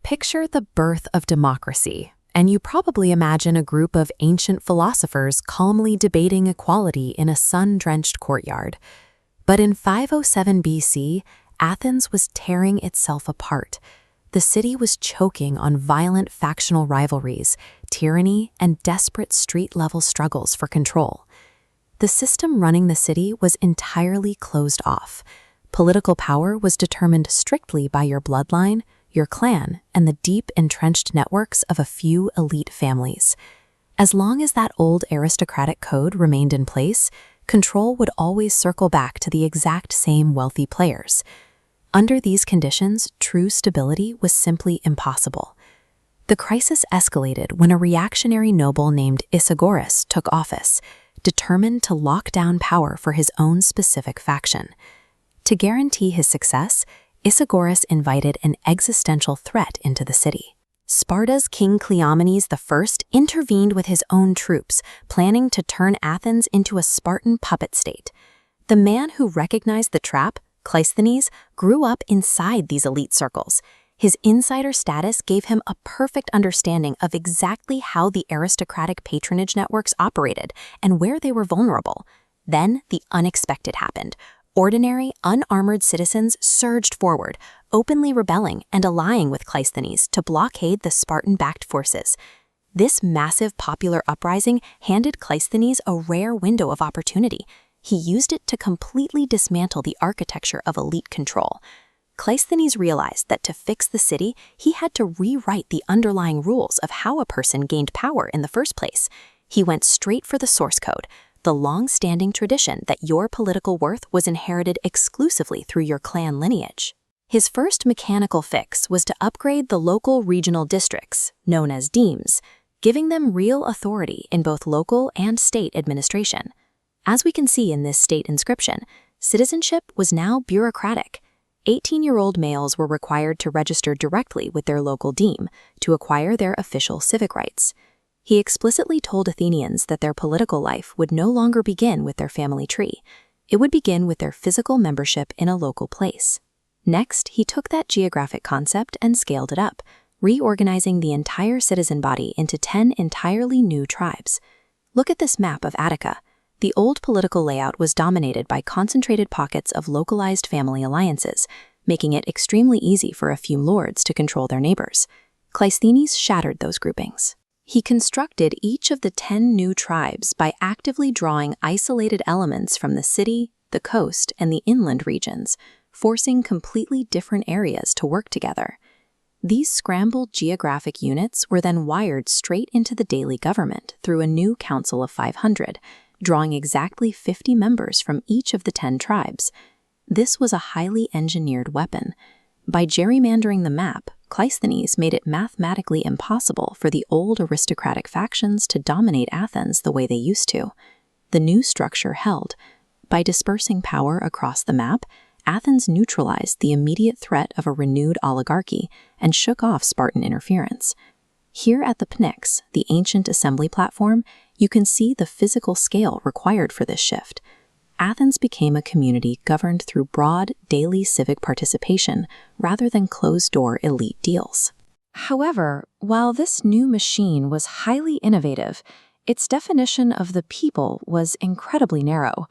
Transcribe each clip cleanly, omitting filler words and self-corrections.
Picture the birth of democracy, and you probably imagine a group of ancient philosophers calmly debating equality in a sun-drenched courtyard. But in 507 BC, Athens was tearing itself apart. The city was choking on violent factional rivalries, tyranny, and desperate street-level struggles for control. The system running the city was entirely closed off. Political power was determined strictly by your bloodline, your clan, and the deep entrenched networks of a few elite families. As long as that old aristocratic code remained in place, control would always circle back to the exact same wealthy players. Under these conditions, true stability was simply impossible. The crisis escalated when a reactionary noble named Isagoras took office, determined to lock down power for his own specific faction. To guarantee his success, Isagoras invited an existential threat into the city. Sparta's King Cleomenes I intervened with his own troops, planning to turn Athens into a Spartan puppet state. The man who recognized the trap, Cleisthenes, grew up inside these elite circles. His insider status gave him a perfect understanding of exactly how the aristocratic patronage networks operated and where they were vulnerable. Then the unexpected happened. Ordinary, unarmored citizens surged forward, openly rebelling and allying with Cleisthenes to blockade the Spartan-backed forces. This massive popular uprising handed Cleisthenes a rare window of opportunity. He used it to completely dismantle the architecture of elite control. Cleisthenes realized that to fix the city, he had to rewrite the underlying rules of how a person gained power in the first place. He went straight for the source code, the long-standing tradition that your political worth was inherited exclusively through your clan lineage. His first mechanical fix was to upgrade the local regional districts, known as demes, giving them real authority in both local and state administration. As we can see in this state inscription, citizenship was now bureaucratic. 18-year-old males were required to register directly with their local deme to acquire their official civic rights. He explicitly told Athenians that their political life would no longer begin with their family tree. It would begin with their physical membership in a local place. Next, he took that geographic concept and scaled it up, reorganizing the entire citizen body into 10 entirely new tribes. Look at this map of Attica. The old political layout was dominated by concentrated pockets of localized family alliances, making it extremely easy for a few lords to control their neighbors. Cleisthenes shattered those groupings. He constructed each of the 10 new tribes by actively drawing isolated elements from the city, the coast, and the inland regions, forcing completely different areas to work together. These scrambled geographic units were then wired straight into the daily government through a new council of 500, drawing exactly 50 members from each of the 10 tribes. This was a highly engineered weapon. By gerrymandering the map, Cleisthenes made it mathematically impossible for the old aristocratic factions to dominate Athens the way they used to. The new structure held. By dispersing power across the map, Athens neutralized the immediate threat of a renewed oligarchy and shook off Spartan interference. Here at the Pnyx, the ancient assembly platform, you can see the physical scale required for this shift. Athens became a community governed through broad, daily civic participation rather than closed-door elite deals. However, while this new machine was highly innovative, its definition of the people was incredibly narrow.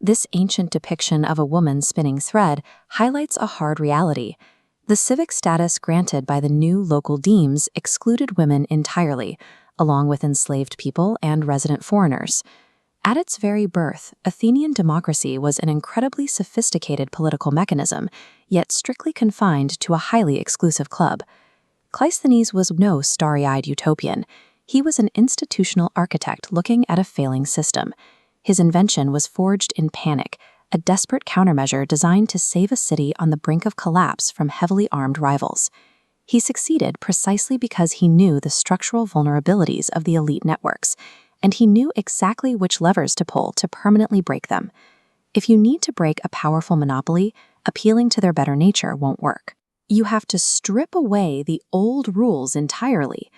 This ancient depiction of a woman spinning thread highlights a hard reality. The civic status granted by the new local demes excluded women entirely, along with enslaved people and resident foreigners. At its very birth, Athenian democracy was an incredibly sophisticated political mechanism, yet strictly confined to a highly exclusive club. Cleisthenes was no starry-eyed utopian. He was an institutional architect looking at a failing system. His invention was forged in panic, a desperate countermeasure designed to save a city on the brink of collapse from heavily armed rivals. He succeeded precisely because he knew the structural vulnerabilities of the elite networks, and he knew exactly which levers to pull to permanently break them. If you need to break a powerful monopoly, appealing to their better nature won't work. You have to strip away the old rules entirely,